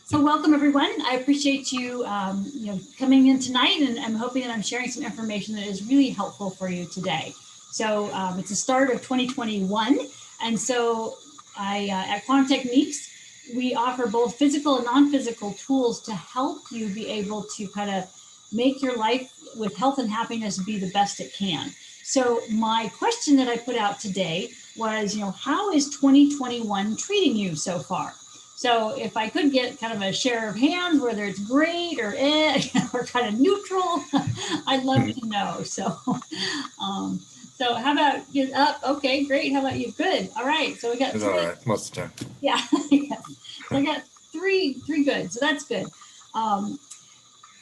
So welcome everyone. I appreciate you, coming in tonight, and I'm hoping that I'm sharing some information that is really helpful for you today. So it's the start of 2021, and so at Quantum Techniques, we offer both physical and non-physical tools to help you be able to kind of make your life with health and happiness be the best it can. So my question that I put out today was, how is 2021 treating you so far? So if I could get kind of a share of hands, whether it's great or or kind of neutral, I'd love to know. So how about get up? Okay, great. How about you? Good. All right. So we got It's three. all right most of the time. Yeah. So I got three good. So that's good.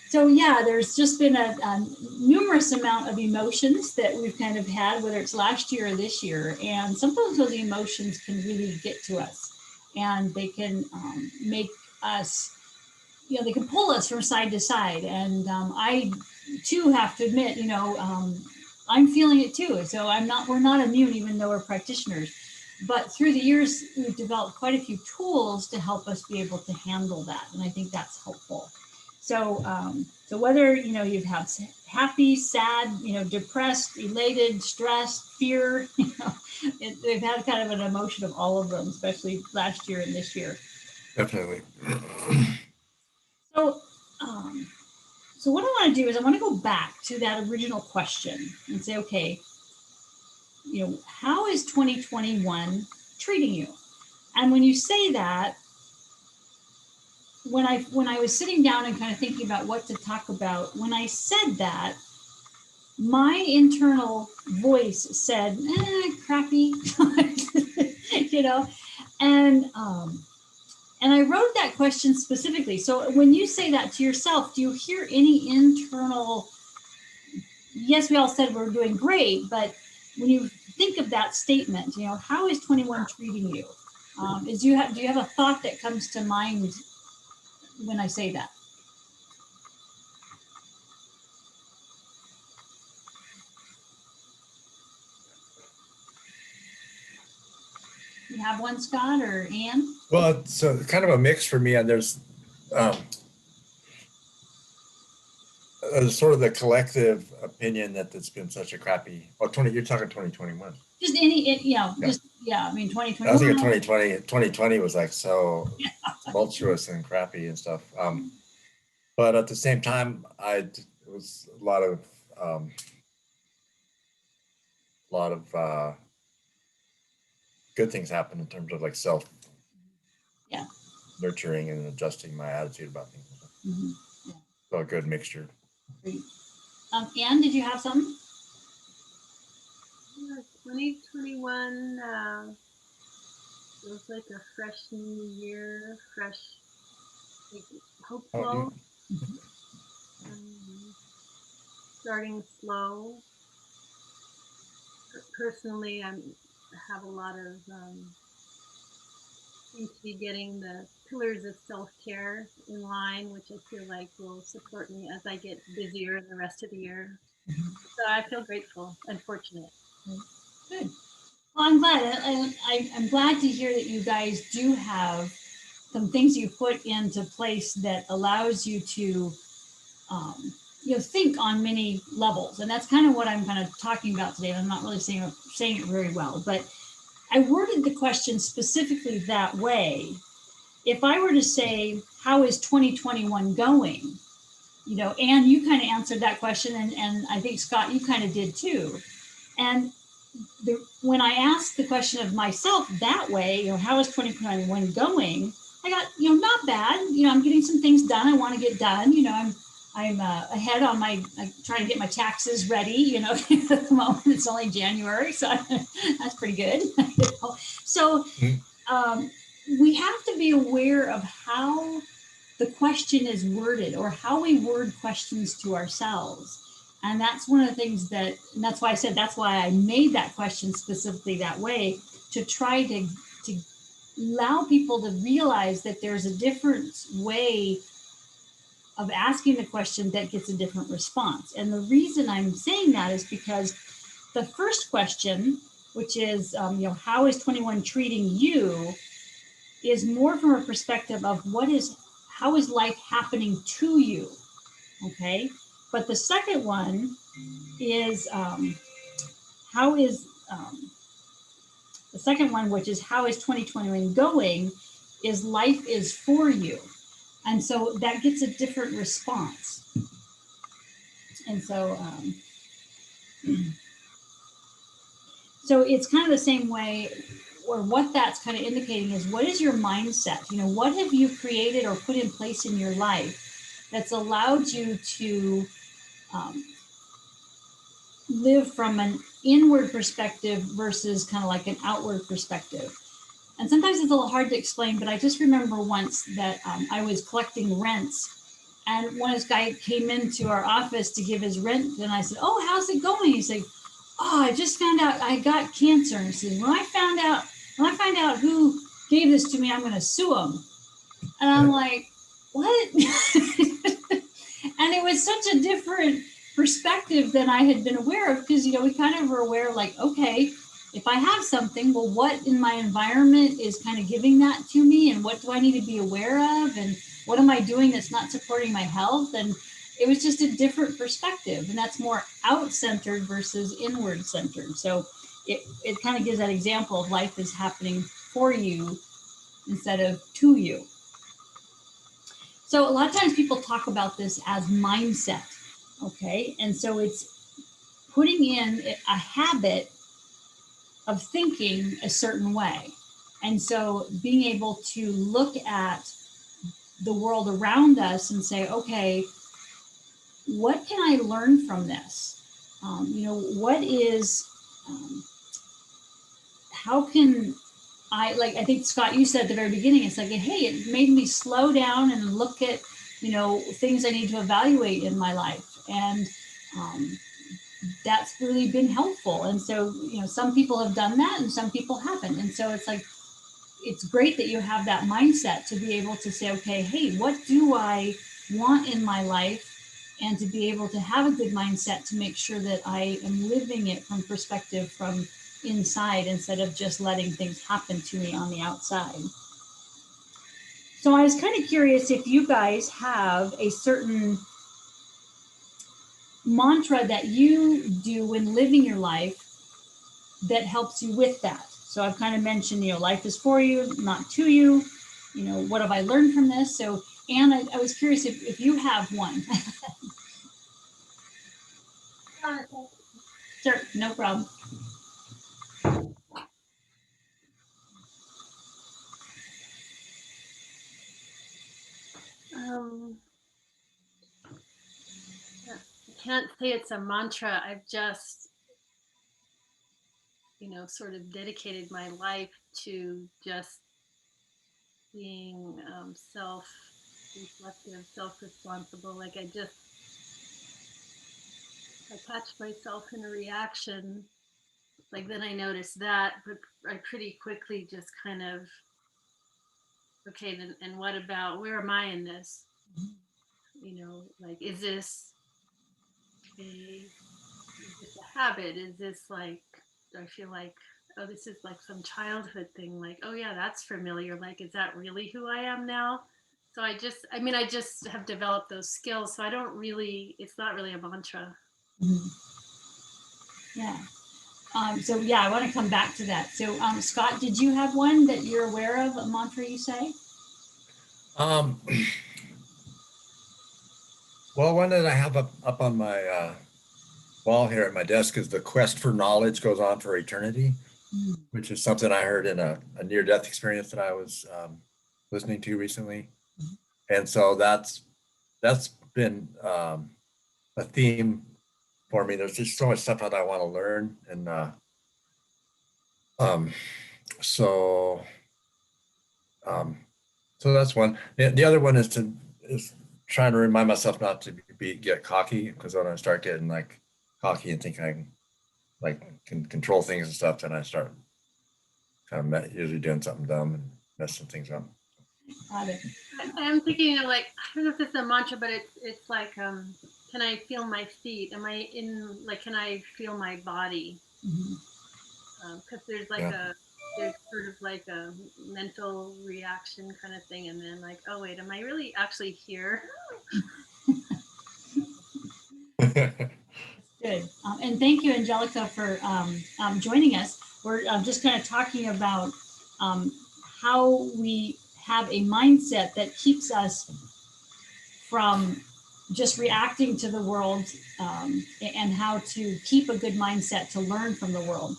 So yeah, there's just been a numerous amount of emotions that we've kind of had, whether it's last year or this year, and sometimes those emotions can really get to us, and they can make us, they can pull us from side to side. And I too have to admit, I'm feeling it too. So we're not immune, even though we're practitioners. But through the years, we've developed quite a few tools to help us be able to handle that, and I think that's helpful. So whether you've had happy, sad, depressed, elated, stressed, fear, they've had kind of an emotion of all of them, especially last year and this year. Definitely. So, um, so what I want to do is I want to go back to that original question and say, okay, how is 2021 treating you? And when you say that, when I was sitting down and kind of thinking about what to talk about, when I said that, my internal voice said, crappy, you know, and and I wrote that question specifically. So when you say that to yourself, do you hear any internal? Yes, we all said we're doing great, but when you think of that statement, how is 21 treating you? Do you have a thought that comes to mind when I say that? You have one, Scott or Anne? Well, so kind of a mix for me, and there's sort of the collective opinion that it's been such a crappy. Oh, you're talking 2021. Just any, I mean, 2021. I was thinking 2020 was like so tumultuous and crappy and stuff. But at the same time, it was a lot of good things happen in terms of like self nurturing and adjusting my attitude about things. Mm-hmm. Yeah. So a good mixture. Great. Anne, did you have something? 2021 feels like a fresh new year, fresh, like, hopeful. Starting slow. Personally, I have a lot of seem to be getting the pillars of self-care in line, which I feel like will support me as I get busier in the rest of the year. Mm-hmm. So I feel grateful and fortunate. Good. Well, I'm glad. I'm glad to hear that you guys do have some things you put into place that allows you to, think on many levels, and that's kind of what I'm kind of talking about today. I'm not really saying it very well, but I worded the question specifically that way. If I were to say, how is 2021 going? Anne, you kind of answered that question, and I think Scott, you kind of did too. And when I asked the question of myself that way, how is 2021 going? I got, not bad. I'm getting some things done I want to get done. I'm ahead on I'm trying to get my taxes ready. At the moment it's only January, so that's pretty good. So we have to be aware of how the question is worded, or how we word questions to ourselves. And that's one of the things and that's why I said, that's why I made that question specifically that way, to try to allow people to realize that there's a different way of asking the question that gets a different response. And the reason I'm saying that is because the first question, which is, how is 21 treating you, is more from a perspective of how is life happening to you? Okay. But the second one is how is the second one, which is how is 2021 going, is life is for you. And so that gets a different response. And so, so it's kind of the same way, or what that's kind of indicating is what is your mindset? You know, what have you created or put in place in your life that's allowed you to live from an inward perspective versus kind of like an outward perspective? And sometimes it's a little hard to explain, but I just remember once that I was collecting rents, and one of this guy came into our office to give his rent, and I said, "Oh, how's it going?" He's like, "Oh, I just found out I got cancer." And he says, when I find out who gave this to me, I'm going to sue him." And I'm like, "What?" And it was such a different perspective than I had been aware of, because, you know, we kind of were aware, like, okay, if I have something, well, what in my environment is kind of giving that to me, and what do I need to be aware of, and what am I doing that's not supporting my health? And it was just a different perspective, and that's more out-centered versus inward-centered. So it kind of gives that example of life is happening for you instead of to you. So a lot of times people talk about this as mindset, okay? And so it's putting in a habit of thinking a certain way. And so being able to look at the world around us and say, okay, what can I learn from this? You know, what is, how can like, I think, Scott, you said at the very beginning, it's like, hey, it made me slow down and look at, you know, things I need to evaluate in my life. And that's really been helpful. And so, you know, some people have done that and some people haven't. And so it's like, it's great that you have that mindset to be able to say, okay, hey, what do I want in my life? And to be able to have a good mindset to make sure that I am living it from perspective from inside, instead of just letting things happen to me on the outside. So I was kind of curious if you guys have a certain mantra that you do when living your life that helps you with that. So I've kind of mentioned, you know, life is for you, not to you. You know, what have I learned from this? So, Anne, I was curious if you have one. Sure, no problem. I can't say it's a mantra. I've just, you know, sort of dedicated my life to just being self-reflective, self-responsible. Like I catch myself in a reaction, like then I notice that, but I pretty quickly just kind of, okay, then, and what about, where am I in this? You know, like, is this a habit? Is this like, do I feel like, oh, this is like some childhood thing? Like, oh yeah, that's familiar. Like, is that really who I am now? So I just have developed those skills. So I don't really, it's not really a mantra. Mm-hmm. Yeah. So yeah, I want to come back to that. So Scott, did you have one that you're aware of, a mantra you say? Well, one that I have up on my wall here at my desk is the quest for knowledge goes on for eternity, which is something I heard in a near-death experience that I was listening to recently. And so that's been a theme for me. There's just so much stuff that I want to learn. And um, so um, so that's one. The other one is trying to remind myself not to get cocky, because when I start getting like cocky and think I can control things and stuff, then I start kind of usually doing something dumb and messing things up. Got it. I'm thinking of like, I don't know if it's a mantra, but it's like, can I feel my feet? Am I in, like, can I feel my body? Mm-hmm. Because there's like Yeah. there's sort of like a mental reaction kind of thing, and then like, oh wait, am I really actually here? Good. And thank you, Angelica, for joining us. We're just kind of talking about um, how we have a mindset that keeps us from just reacting to the world, and how to keep a good mindset to learn from the world.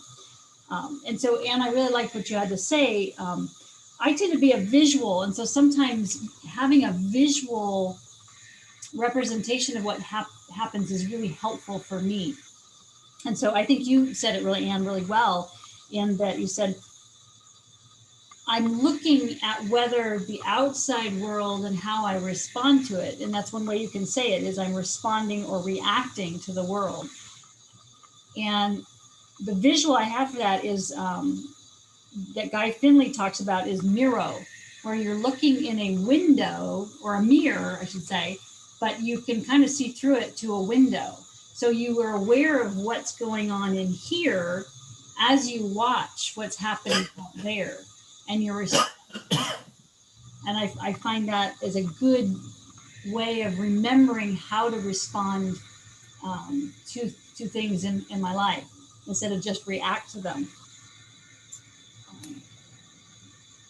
And so, Anne, I really liked what you had to say. I tend to be a visual, and so sometimes having a visual representation of what happens is really helpful for me. And so I think you said it really, Anne, really well, in that you said, I'm looking at whether the outside world and how I respond to it. And that's one way you can say it, is I'm responding or reacting to the world. And the visual I have for that is that Guy Finley talks about is Miro, where you're looking in a window, or a mirror, I should say, but you can kind of see through it to a window. So you are aware of what's going on in here as you watch what's happening out there. And you're, and I find that is a good way of remembering how to respond to things in my life instead of just react to them.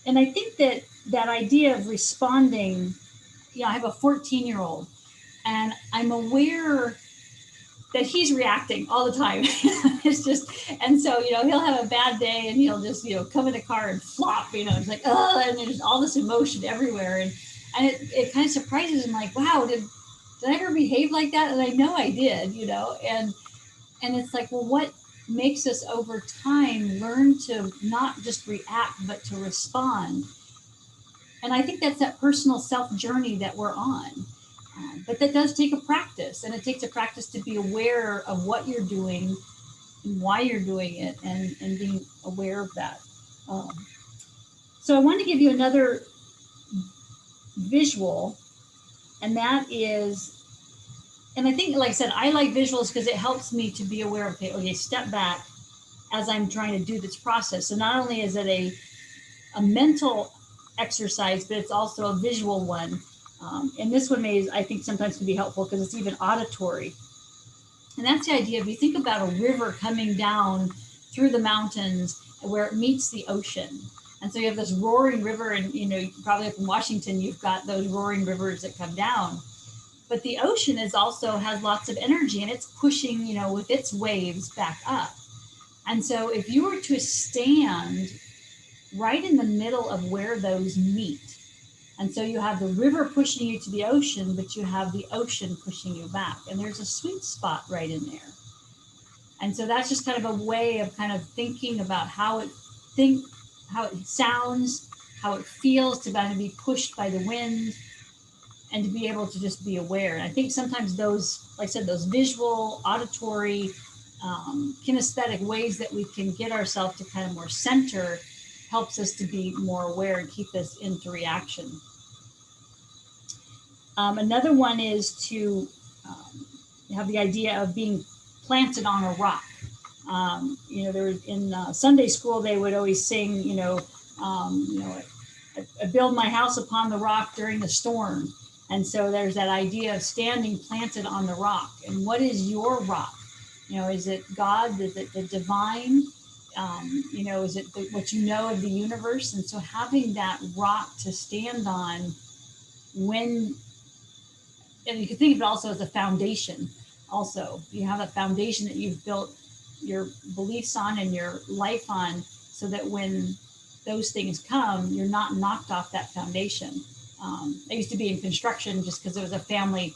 And I think that that idea of responding, I have a 14-year-old, and I'm aware that he's reacting all the time. It's just, and so, he'll have a bad day and he'll just, come in the car and flop, it's like, oh, and there's all this emotion everywhere. And it kind of surprises him, like, wow, did I ever behave like that? And I know I did, and it's like, well, what makes us over time learn to not just react, but to respond? And I think that's that personal self journey that we're on. But that does take a practice, and it takes a practice to be aware of what you're doing and why you're doing it, and being aware of that. Um, so I want to give you another visual, and that is, and I think, like I said, I like visuals because it helps me to be aware of, okay, step back as I'm trying to do this process. So not only is it a mental exercise, but it's also a visual one. And this one I think sometimes can be helpful because it's even auditory. And that's the idea. If you think about a river coming down through the mountains where it meets the ocean. And so you have this roaring river, and probably up in Washington, you've got those roaring rivers that come down. But the ocean also has lots of energy, and it's pushing, with its waves back up. And so if you were to stand right in the middle of where those meet, and so you have the river pushing you to the ocean, but you have the ocean pushing you back, and there's a sweet spot right in there. And so that's just kind of a way of kind of thinking about how it sounds, how it feels to kind of be pushed by the wind, and to be able to just be aware. And I think sometimes those, like I said, those visual, auditory, kinesthetic ways that we can get ourselves to kind of more center helps us to be more aware and keep us into reaction. Another one is to have the idea of being planted on a rock. There was in Sunday school, they would always sing, I build my house upon the rock during the storm. And so there's that idea of standing planted on the rock. And what is your rock? Is it God? Is it the divine? Is it what you know of the universe? And so having that rock to stand on and you can think of it also as a foundation. Also, you have a foundation that you've built your beliefs on and your life on, so that when those things come, you're not knocked off that foundation. I used to be in construction just because it was a family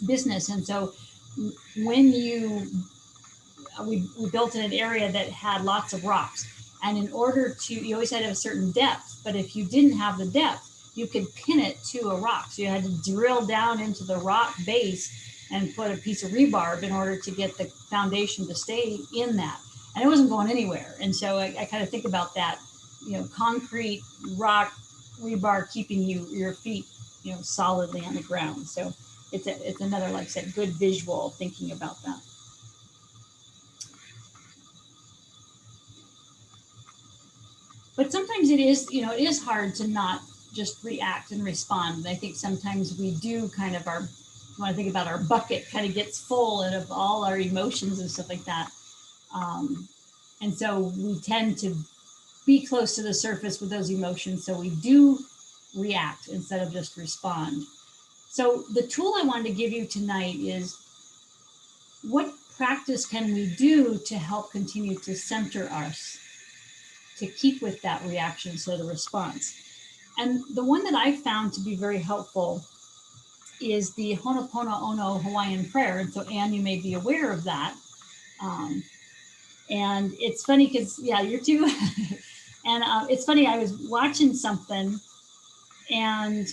business. And so when we built in an area that had lots of rocks. And in order you always had to have a certain depth, but if you didn't have the depth, you could pin it to a rock. So you had to drill down into the rock base and put a piece of rebarb in order to get the foundation to stay in that. And it wasn't going anywhere. And so I kind of think about that, concrete, rock, rebar keeping your feet, solidly on the ground. So it's another, like I said, good visual thinking about that. But sometimes it is, it is hard to not just react and respond. And I think sometimes we do kind of when I think about our bucket kind of gets full and of all our emotions and stuff like that. And so we tend to be close to the surface with those emotions. So we do react instead of just respond. So the tool I wanted to give you tonight is, what practice can we do to help continue to center us, to keep with that reaction instead of the response? And the one that I found to be very helpful is the Ho'oponopono Hawaiian prayer. And so, Anne, you may be aware of that. And it's funny because, yeah, you're too. And it's funny, I was watching something, and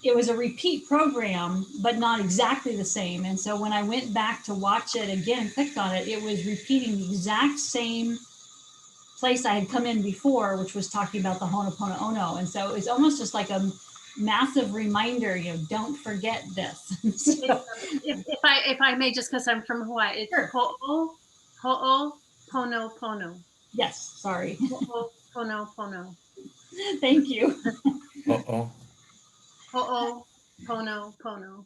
it was a repeat program, but not exactly the same. And so when I went back to watch it again, clicked on it, it was repeating the exact same place I had come in before, which was talking about the Ho'oponopono. And so it was almost just like a massive reminder, don't forget this. So, if I may, just because I'm from Hawaii, it's sure. Ho'oponopono. Yes, sorry. Ho'oponopono. Thank you. Uh-oh. Ho'oponopono.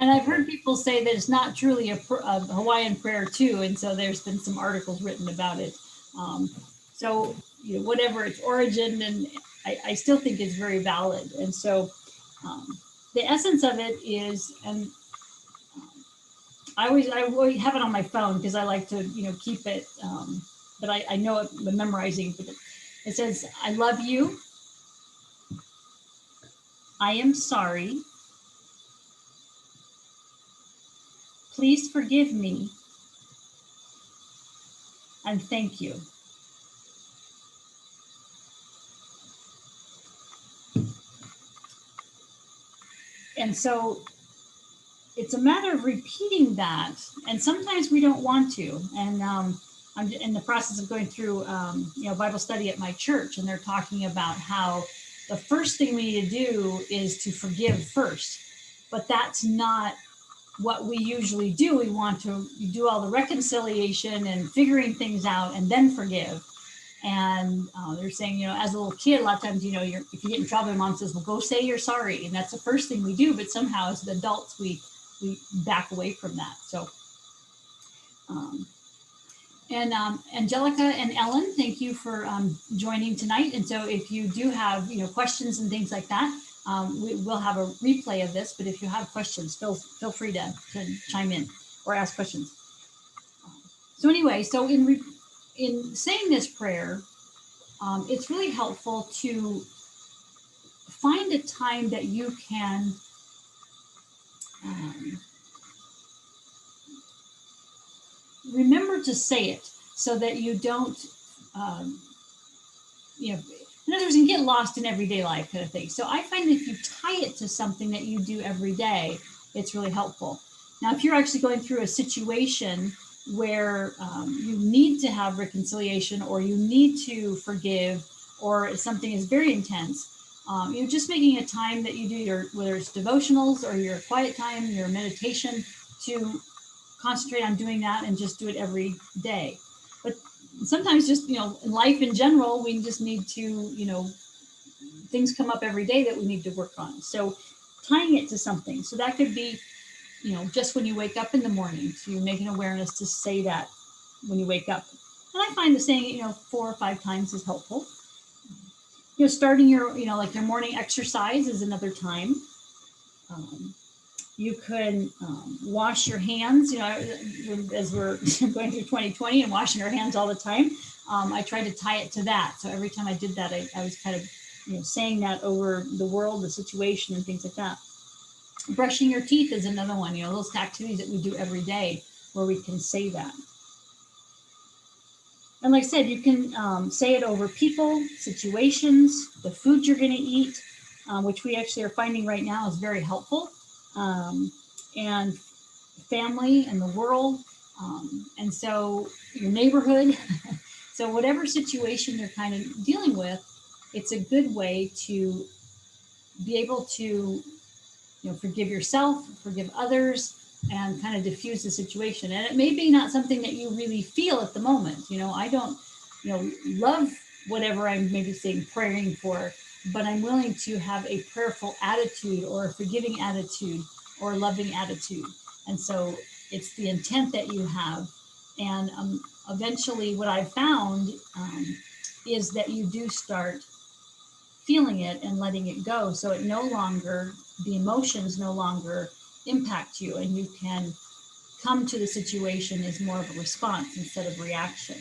And I've heard people say that it's not truly a Hawaiian prayer too, and so there's been some articles written about it. So whatever its origin, and I still think it's very valid. And so the essence of it is, and I always have it on my phone because I like to keep it, but I know it, but memorizing. But it says, "I love you. I am sorry. Please forgive me, and thank you." And so it's a matter of repeating that. And sometimes we don't want to. And I'm in the process of going through, Bible study at my church, and they're talking about how the first thing we need to do is to forgive first. But that's not what we usually do. We want to do all the reconciliation and figuring things out and then forgive. And they're saying, as a little kid, a lot of times, if you get in trouble, mom says, well, go say you're sorry. And that's the first thing we do. But somehow as adults, we back away from that. So, Angelica and Ellen, thank you for joining tonight. And so if you do have, questions and things like that, we will have a replay of this, but if you have questions, feel free to chime in or ask questions. So anyway, so in saying this prayer, it's really helpful to find a time that you can remember to say it, so that you don't, in other words, you get lost in everyday life kind of thing. So I find that if you tie it to something that you do every day, it's really helpful. Now, if you're actually going through a situation where you need to have reconciliation, or you need to forgive, or something is very intense, just making a time that you do whether it's devotionals or your quiet time, your meditation, to concentrate on doing that and just do it every day. But sometimes just, in life in general, we just need to, things come up every day that we need to work on. So tying it to something. So that could be, just when you wake up in the morning, so you make an awareness to say that when you wake up. And I find that saying it, 4 or 5 times is helpful. Starting your, like your morning exercise is another time. You could wash your hands, as we're going through 2020 and washing our hands all the time. I try to tie it to that. So every time I did that, I was kind of, saying that over the world, the situation, and things like that. Brushing your teeth is another one, those activities that we do every day where we can say that. And like I said, you can say it over people, situations, the food you're going to eat, which we actually are finding right now is very helpful. And family and the world. And so your neighborhood. So whatever situation you're kind of dealing with, it's a good way to be able to, forgive yourself, forgive others, and kind of diffuse the situation. And it may be not something that you really feel at the moment. I don't love whatever I'm maybe saying praying for, but I'm willing to have a prayerful attitude or a forgiving attitude or a loving attitude. And so it's the intent that you have. And eventually, what I've found is that you do start feeling it and letting it go. So it no longer, the emotions no longer impact you, and you can come to the situation as more of a response instead of reaction.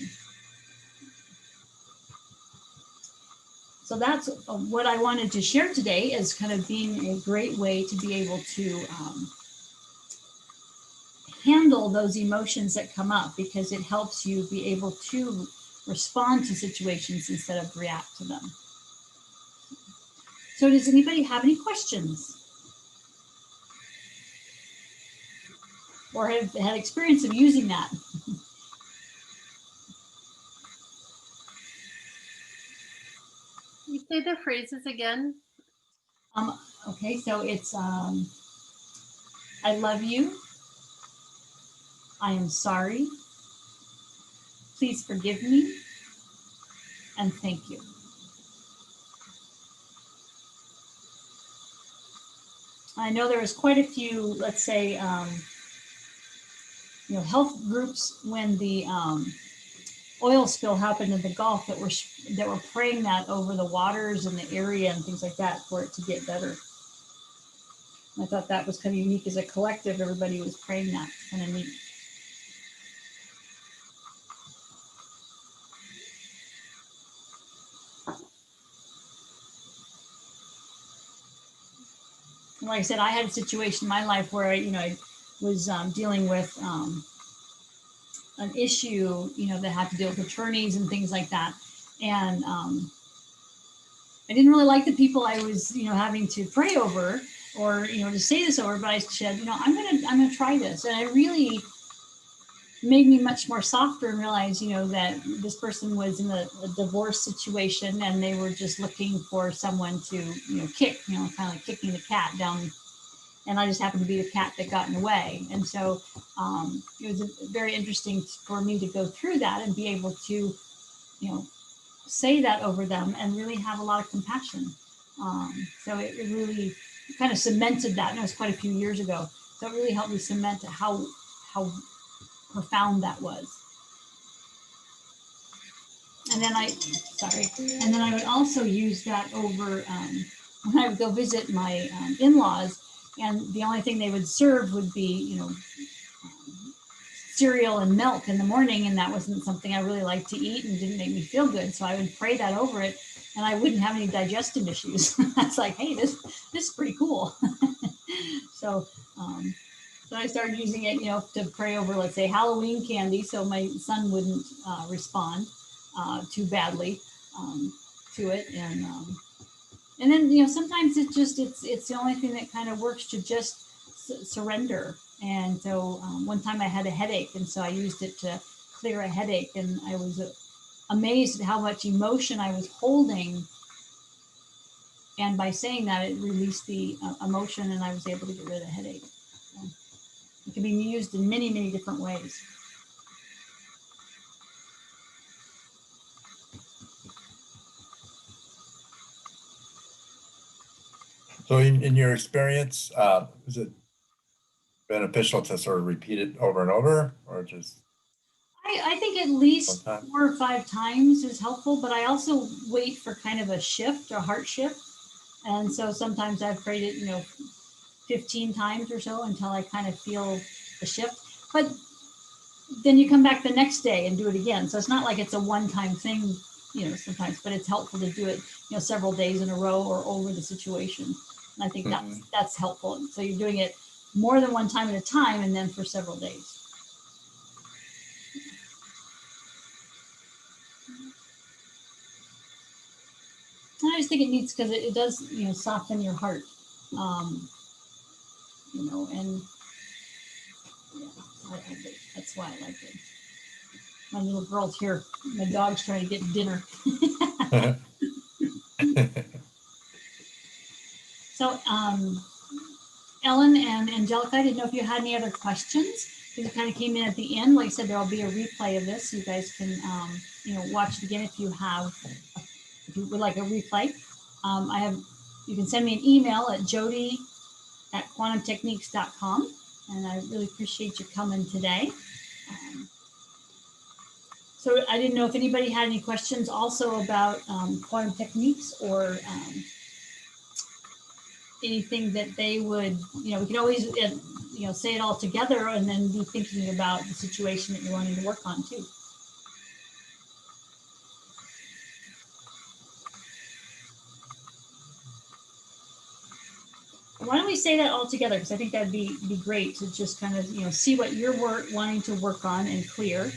So that's what I wanted to share today, as kind of being a great way to be able to handle those emotions that come up, because it helps you be able to respond to situations instead of react to them. So does anybody have any questions? Or have had experience of using that? Can you say the phrases again? Okay, so it's I love you. I am sorry. Please forgive me. And thank you. I know there was quite a few, let's say, health groups when the oil spill happened in the Gulf that were praying that over the waters and the area and things like that for it to get better. I thought that was kind of unique as a collective. Everybody was praying that. Kind of neat. Like I said, I had a situation in my life where I was dealing with an issue, that had to deal with attorneys and things like that, and I didn't really like the people I was, having to pray over or to say this over. But I said, I'm gonna try this, and it really made me much more softer and realize, that this person was in a divorce situation and they were just looking for someone to, kick, kind of like kicking the cat down. And I just happened to be the cat that got in the way. And so it was very interesting for me to go through that and be able to, say that over them and really have a lot of compassion. So it really kind of cemented that. And it was quite a few years ago. So it really helped me cement how profound that was. And then and then I would also use that over when I would go visit my in-laws, and the only thing they would serve would be, cereal and milk in the morning, and that wasn't something I really liked to eat and didn't make me feel good. So I would pray that over it, and I wouldn't have any digestive issues. That's like, hey, this is pretty cool. So I started using it, to pray over, let's say, Halloween candy, so my son wouldn't respond too badly to it, and then sometimes it's the only thing that kind of works to just surrender. And so one time I had a headache, and so I used it to clear a headache, and I was amazed at how much emotion I was holding. And by saying that, it released the emotion, and I was able to get rid of the headache. So it can be used in many, many different ways. So in your experience, is it beneficial to sort of repeat it over and over, or just I think at least one time? 4 or 5 times is helpful, but I also wait for kind of a shift, a heart shift. And so sometimes I've prayed it, 15 times or so until I kind of feel the shift. But then you come back the next day and do it again. So it's not like it's a one-time thing, sometimes, but it's helpful to do it, several days in a row or over the situation. And I think that's helpful. So you're doing it more than one time at a time, and then for several days. And I just think it needs, because it does, soften your heart, and yeah, that's why I like it. My little girl's here. My dog's trying to get dinner. So, Ellen and Angelica, I didn't know if you had any other questions. because it kind of came in at the end. Like I said, there'll be a replay of this. So you guys can, watch it again if you would like a replay. You can send me an email at jody@quantumtechniques.com. And I really appreciate you coming today. So I didn't know if anybody had any questions also about quantum techniques or anything that they would, we can always, say it all together and then be thinking about the situation that you're wanting to work on too. Why don't we say that all together? Because I think that'd be great to just kind of, see what you're wanting to work on and clear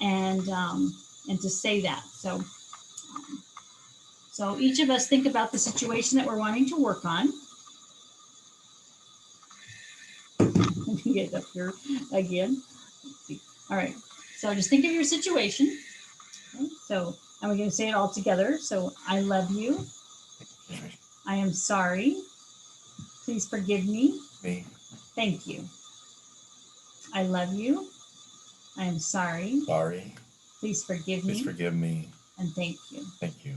and to say that. So each of us think about the situation that we're wanting to work on. Let me get up here again. Let's see. All right. So just think of your situation. Okay. So, and we're going to say it all together. So I love you. I am sorry. Please forgive me. Me. Thank you. I love you. I am sorry. Sorry. Please forgive me. Please forgive me. And thank you. Thank you.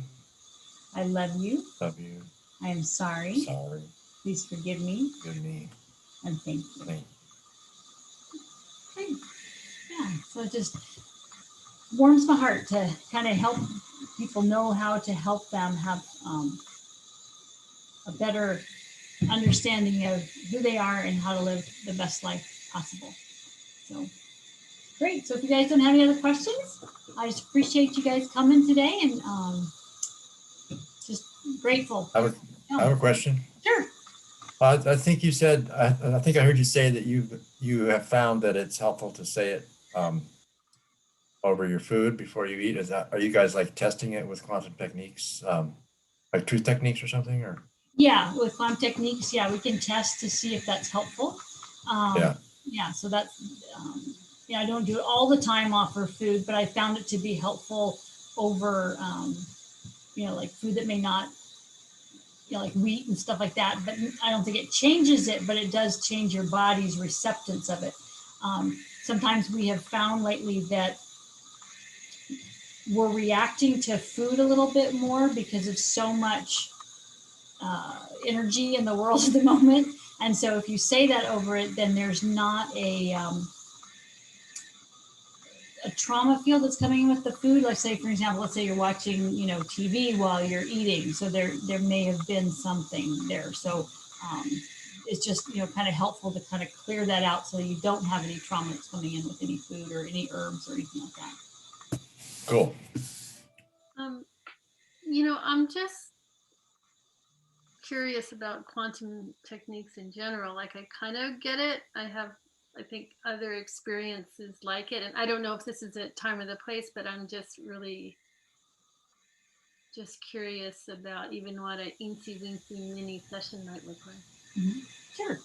I love you. Love you. I am sorry. Sorry. Please forgive me. Forgive me. And thank you. Thank you. Okay. Yeah. So it just warms my heart to kind of help people know how to help them have a better understanding of who they are and how to live the best life possible. So great. So if you guys don't have any other questions, I just appreciate you guys coming today and just grateful. I have a question. Sure. I think you said, I think I heard you say that you have found that it's helpful to say it over your food before you eat. Are you guys like testing it with quantum techniques, like truth techniques or something, or? Yeah, with quantum techniques, we can test to see if that's helpful. So that's, I don't do it all the time off for food, but I found it to be helpful over, like food that may not, like wheat and stuff like that. But I don't think it changes it, but it does change your body's receptance of it. Sometimes we have found lately that we're reacting to food a little bit more because of so much energy in the world at the moment. And so if you say that over it, then there's not a trauma field that's coming in with the food. Let's say, for example, let's say you're watching, TV while you're eating. So there may have been something there. So it's just, kind of helpful to kind of clear that out so you don't have any trauma that's coming in with any food or any herbs or anything like that. Cool. I'm just curious about quantum techniques in general. Like I kind of get it. I think other experiences like it, and I don't know if this is a time or the place, but I'm just really curious about even what an eensy weensy mini session might look like. Mm-hmm. Sure.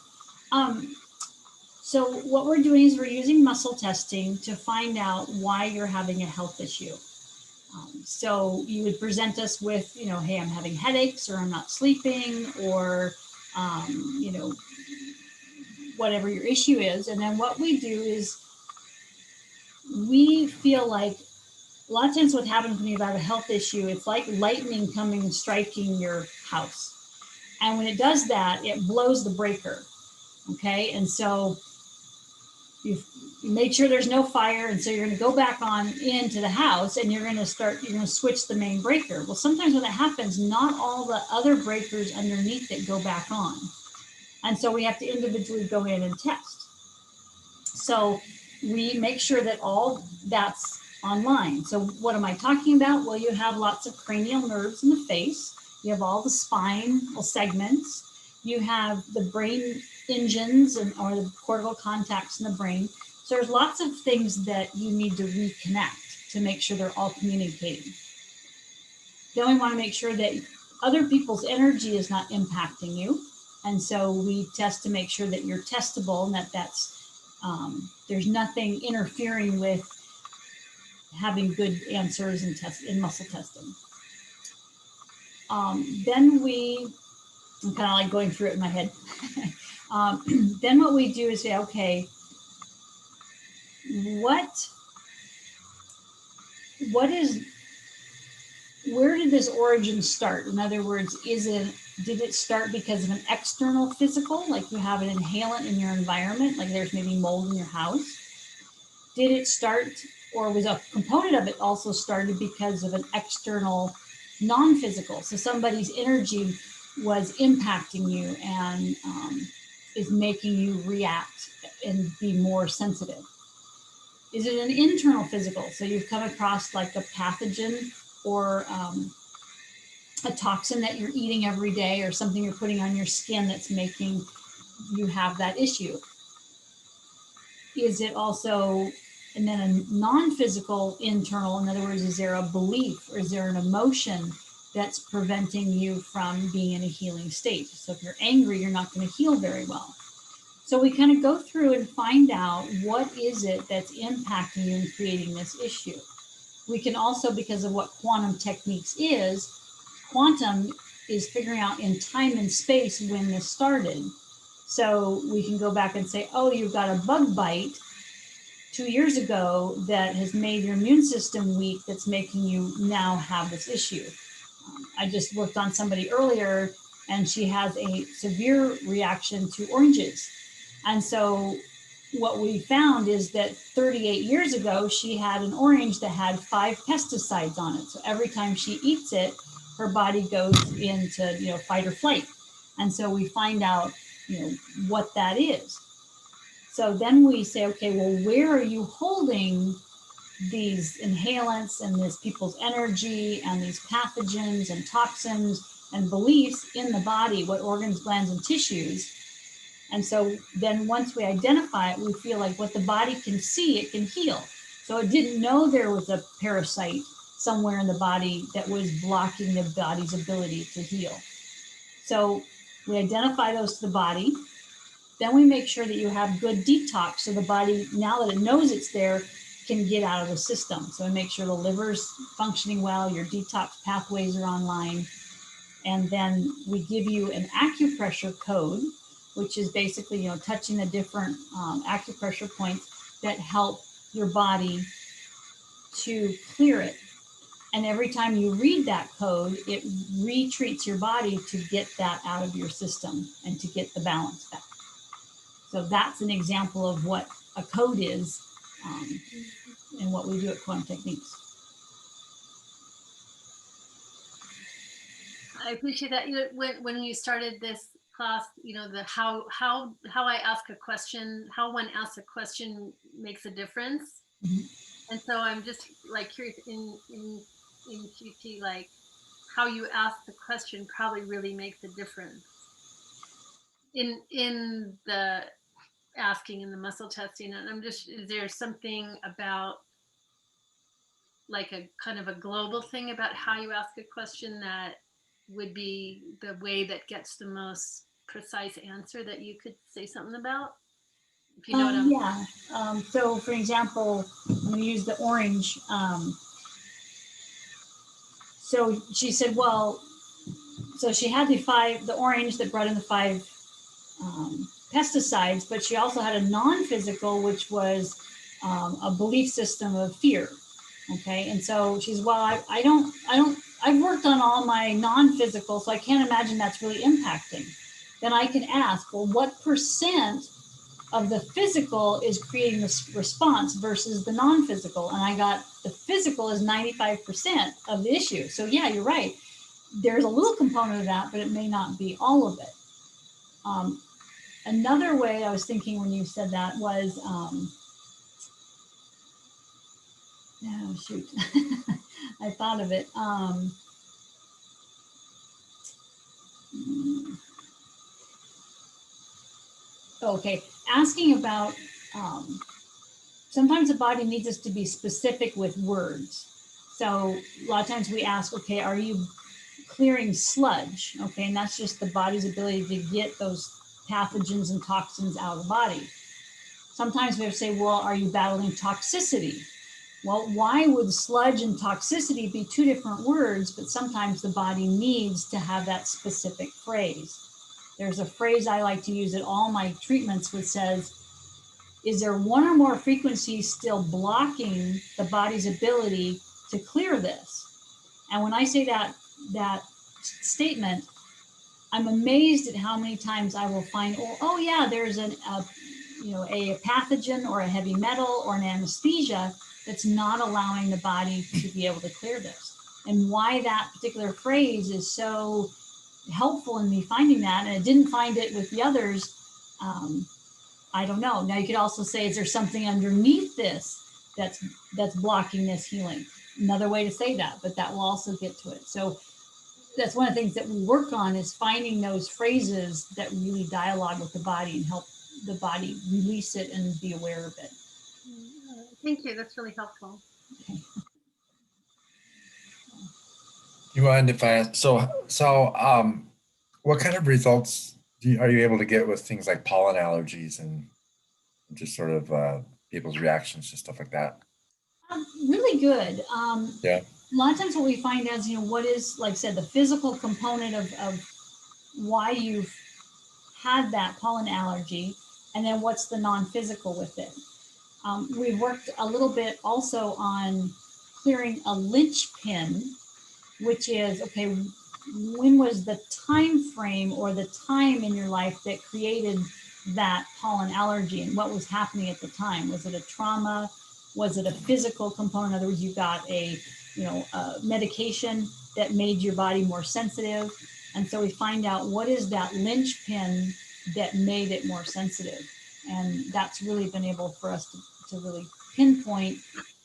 So what we're doing is we're using muscle testing to find out why you're having a health issue. So you would present us with, hey, I'm having headaches, or I'm not sleeping, or, whatever your issue is. And then what we do is we feel like a lot of times what happens when you have a health issue, it's like lightning coming and striking your house. And when it does that, it blows the breaker. Okay. And so you made sure there's no fire. And so you're going to go back on into the house and you're going to switch the main breaker. Well, sometimes when that happens, not all the other breakers underneath it go back on. And so we have to individually go in and test. So we make sure that all that's online. So what am I talking about? Well, you have lots of cranial nerves in the face. You have all the spinal segments. You have the brain engines or the cortical contacts in the brain. So there's lots of things that you need to reconnect to make sure they're all communicating. Then we want to make sure that other people's energy is not impacting you. And so we test to make sure that you're testable and that's there's nothing interfering with having good answers in muscle testing. Then I'm kind of like going through it in my head. Then what we do is say, okay, what is, where did this origin start? In other words, did it start because of an external physical, like you have an inhalant in your environment, like there's maybe mold in your house? Did it start, or was a component of it also started because of an external non-physical? So somebody's energy was impacting you and is making you react and be more sensitive. Is it an internal physical? So you've come across like a pathogen or a toxin that you're eating every day, or something you're putting on your skin that's making you have that issue. Is it also, and then a non-physical internal, in other words, is there a belief or is there an emotion that's preventing you from being in a healing state? So if you're angry, you're not going to heal very well. So we kind of go through and find out what is it that's impacting you and creating this issue. We can also, because of what quantum techniques is, quantum is figuring out in time and space when this started. So we can go back and say, oh, you've got a bug bite 2 years ago that has made your immune system weak, that's making you now have this issue. I just worked on somebody earlier and she has a severe reaction to oranges. And so what we found is that 38 years ago, she had an orange that had 5 pesticides on it. So every time she eats it, her body goes into, fight or flight. And so we find out, what that is. So then we say, okay, well, where are you holding these inhalants and this people's energy and these pathogens and toxins and beliefs in the body? What organs, glands, and tissues? And so then once we identify it, we feel like what the body can see, it can heal. So it didn't know there was a parasite somewhere in the body that was blocking the body's ability to heal. So we identify those to the body. Then we make sure that you have good detox, so the body, now that it knows it's there, can get out of the system. So we make sure the liver's functioning well, your detox pathways are online. And then we give you an acupressure code, which is basically, touching the different acupressure points that help your body to clear it. And every time you read that code, it retreats your body to get that out of your system and to get the balance back. So that's an example of what a code is and what we do at Quantum Techniques. I appreciate that. When you started this class, the how I ask a question, how one asks a question makes a difference. Mm-hmm. And so I'm just like curious in QT, like how you ask the question probably really makes a difference in the asking and the muscle testing. And I'm just, is there something about like a kind of a global thing about how you ask a question that would be the way that gets the most precise answer that you could say something about? If you know what I'm Yeah. So for example, I'm going to use the orange. So she said, well, so she had the orange that brought in the 5 pesticides, but she also had a non-physical, which was a belief system of fear. Okay. And so she's, well, I've worked on all my non-physical, so I can't imagine that's really impacting. Then I can ask, well, what % of the physical is creating this response versus the non-physical? And I got the physical is 95% of the issue. So yeah, you're right. There's a little component of that, but it may not be all of it. Another way I was thinking when you said that was, oh shoot, I thought of it. Okay, asking about, sometimes the body needs us to be specific with words. So a lot of times we ask, okay, are you clearing sludge? Okay, and that's just the body's ability to get those pathogens and toxins out of the body. Sometimes we have to say, well, are you battling toxicity? Well, why would sludge and toxicity be 2 different words, but sometimes the body needs to have that specific phrase. There's a phrase I like to use at all my treatments which says, is there one or more frequencies still blocking the body's ability to clear this? And when I say that statement, I'm amazed at how many times I will find, oh yeah, there's a pathogen or a heavy metal or an anesthesia that's not allowing the body to be able to clear this. And why that particular phrase is so helpful in me finding that, and I didn't find it with the others. I don't know. Now you could also say, is there something underneath this that's blocking this healing? Another way to say that, but that will also get to it. So that's one of the things that we work on, is finding those phrases that really dialogue with the body and help the body release it and be aware of it. Thank you. That's really helpful. Okay. You mind if I ask, what kind of results are you able to get with things like pollen allergies and just sort of people's reactions to stuff like that? Really good. Yeah. A lot of times what we find is, what is, like I said, the physical component of why you've had that pollen allergy, and then what's the non-physical with it. We've worked a little bit also on clearing a linchpin, which is, okay, when was the time frame or the time in your life that created that pollen allergy, and what was happening at the time? Was it a trauma? Was it a physical component? In other words, you got a medication that made your body more sensitive. And so we find out what is that linchpin that made it more sensitive. And that's really been able for us to really pinpoint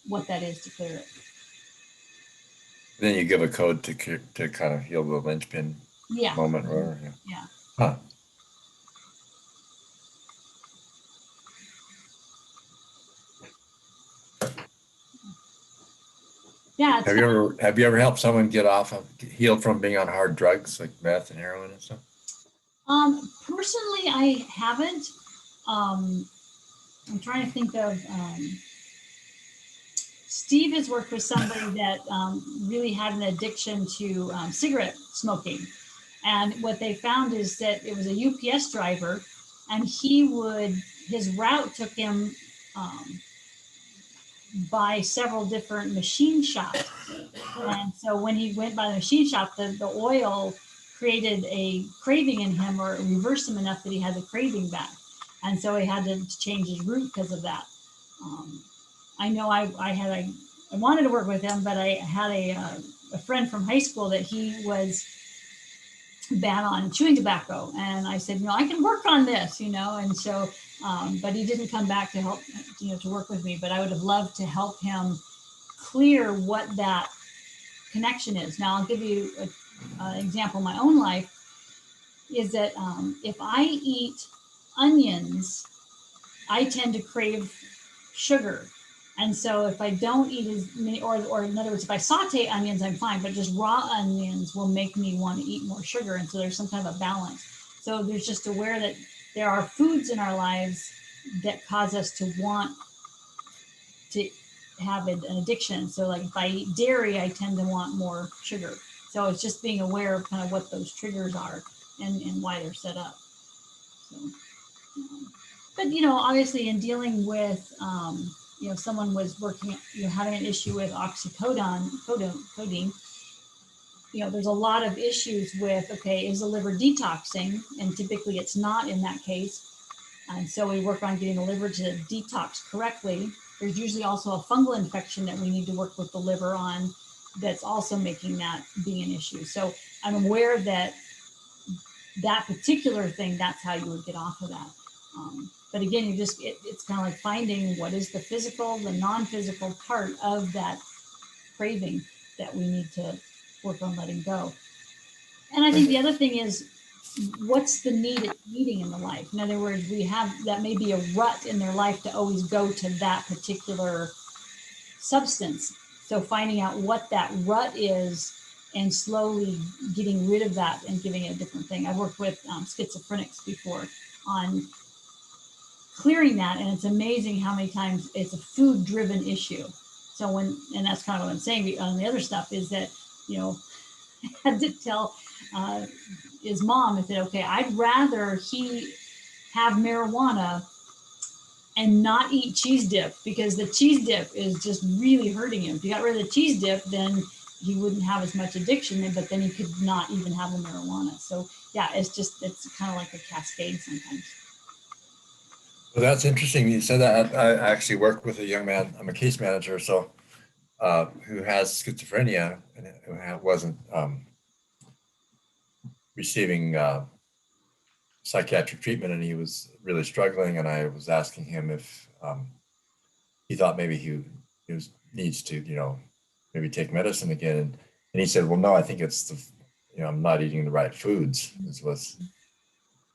what that is to clear it. Then you give a code to kind of heal the linchpin moment. Or, Yeah. Huh. Yeah. Have you ever helped someone heal from being on hard drugs like meth and heroin and stuff? Personally, I haven't. I'm trying to think of. Steve has worked with somebody that really had an addiction to cigarette smoking. And what they found is that it was a UPS driver, and his route took him by several different machine shops. And so when he went by the machine shop, the oil created a craving in him, or reversed him enough that he had the craving back. And so he had to change his route because of that. I know I wanted to work with him, but I had a friend from high school that he was bad on chewing tobacco. And I said, I can work on this, and so, but he didn't come back to help, to work with me, but I would have loved to help him clear what that connection is. Now I'll give you an example in my own life, is that if I eat onions, I tend to crave sugar. And so if I don't eat as many, or in other words, if I saute onions, I'm fine, but just raw onions will make me want to eat more sugar. And so there's some kind of a balance. So there's just aware that there are foods in our lives that cause us to want to have an addiction. So like if I eat dairy, I tend to want more sugar. So it's just being aware of kind of what those triggers are and why they're set up. So, but obviously in dealing with someone was working, having an issue with codeine, there's a lot of issues with, okay, is the liver detoxing? And typically it's not in that case. And so we work on getting the liver to detox correctly. There's usually also a fungal infection that we need to work with the liver on that's also making that being an issue. So I'm aware that particular thing, that's how you would get off of that. But again, it's kind of like finding what is the physical, the non-physical part of that craving that we need to work on letting go. And I think the other thing is, what's the need it's needing in the life? In other words, that may be a rut in their life to always go to that particular substance. So finding out what that rut is and slowly getting rid of that and giving it a different thing. I've worked with schizophrenics before on clearing that, and it's amazing how many times it's a food driven issue. So and that's kind of what I'm saying on the other stuff, is that I had to tell his mom, I said, okay, I'd rather he have marijuana and not eat cheese dip, because the cheese dip is just really hurting him. If you got rid of the cheese dip, then he wouldn't have as much addiction, but then he could not even have the marijuana. So yeah, it's kind of like a cascade sometimes. Well, that's interesting. You said that. I actually work with a young man. I'm a case manager, so who has schizophrenia and who wasn't receiving psychiatric treatment, and he was really struggling. And I was asking him if he thought maybe he needs to, maybe take medicine again. And he said, well, no, I think it's I'm not eating the right foods. This was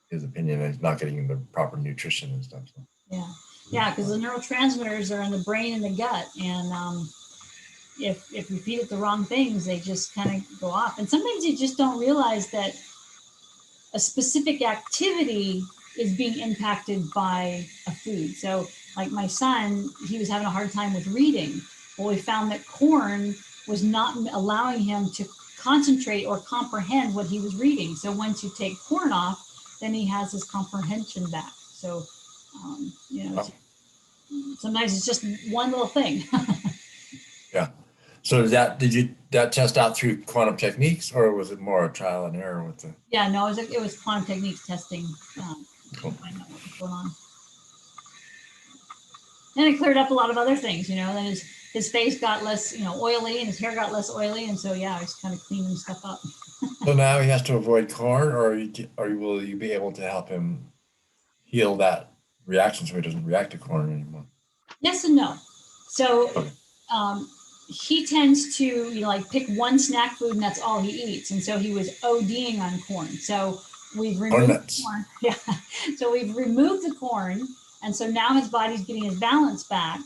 his opinion, and he's not getting the proper nutrition and stuff. So. Yeah, because the neurotransmitters are in the brain and the gut, and if you feed it the wrong things, they just kind of go off. And sometimes you just don't realize that a specific activity is being impacted by a food. So like my son, he was having a hard time with reading. Well, we found that corn was not allowing him to concentrate or comprehend what he was reading. So once you take corn off, then he has his comprehension back. So, sometimes it's just one little thing. Yeah. So did you test out through quantum techniques, or was it more trial and error with the? Yeah, no, it was quantum techniques testing. Cool. To find out what was going on. And it cleared up a lot of other things, then his face got less, oily, and his hair got less oily. And so, yeah, I was kind of cleaning stuff up. So now he has to avoid corn, or will you be able to help him heal that reaction so he doesn't react to corn anymore? Yes and no. So Okay. He tends to, like pick one snack food and that's all he eats. And so he was ODing on corn. So we've removed corn. Yeah. So we've removed the corn. And so now his body's getting his balance back.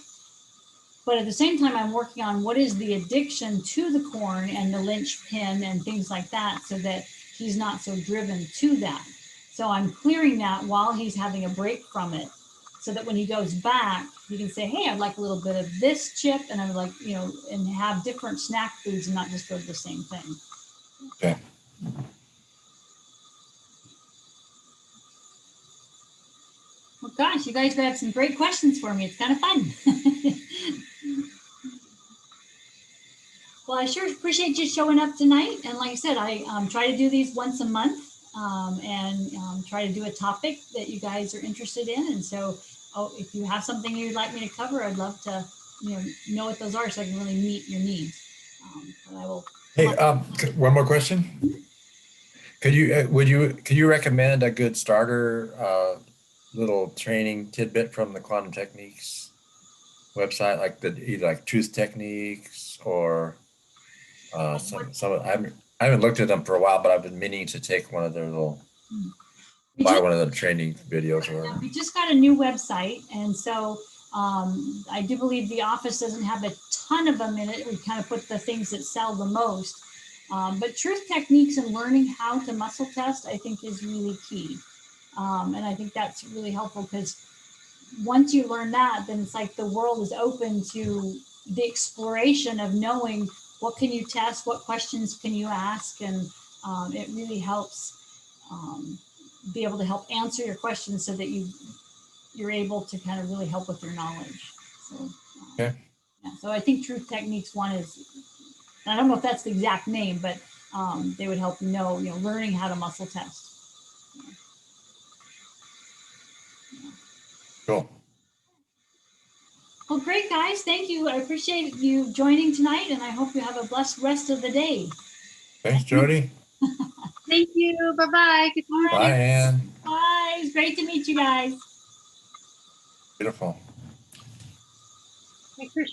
But at the same time, I'm working on what is the addiction to the corn and the linchpin and things like that, so that he's not so driven to that. So I'm clearing that while he's having a break from it, so that when he goes back, he can say, hey, I'd like a little bit of this chip, and I would like, and have different snack foods and not just go to the same thing. Okay. Well, gosh, you guys have some great questions for me. It's kind of fun. Well, I sure appreciate you showing up tonight. And like I said, I try to do these once a month, and try to do a topic that you guys are interested in. And so if you have something you'd like me to cover, I'd love to know what those are, so I can really meet your needs. But I will. Hey, one more question. Could you recommend a good starter little training tidbit from the Quantum Techniques website, like either like Truth Techniques or some I haven't looked at them for a while, but I've been meaning to take one of their little buy one of the training videos or whatever. We just got a new website, and so I do believe the office doesn't have a ton of them in it. We kind of put the things that sell the most. But Truth Techniques and learning how to muscle test, I think, is really key. And I think that's really helpful, because once you learn that, then it's like the world is open to the exploration of knowing what can you test, what questions can you ask, and it really helps be able to help answer your questions, so that you're able to kind of really help with your knowledge. So, okay. Yeah, so I think Truth Techniques one is, I don't know if that's the exact name, but they would help learning how to muscle test. Cool. Well, great, guys. Thank you. I appreciate you joining tonight, and I hope you have a blessed rest of the day. Thanks, Jody. Thank you. Bye-bye. Good night. Bye, Ann. Bye. It's great to meet you guys. Beautiful. Make sure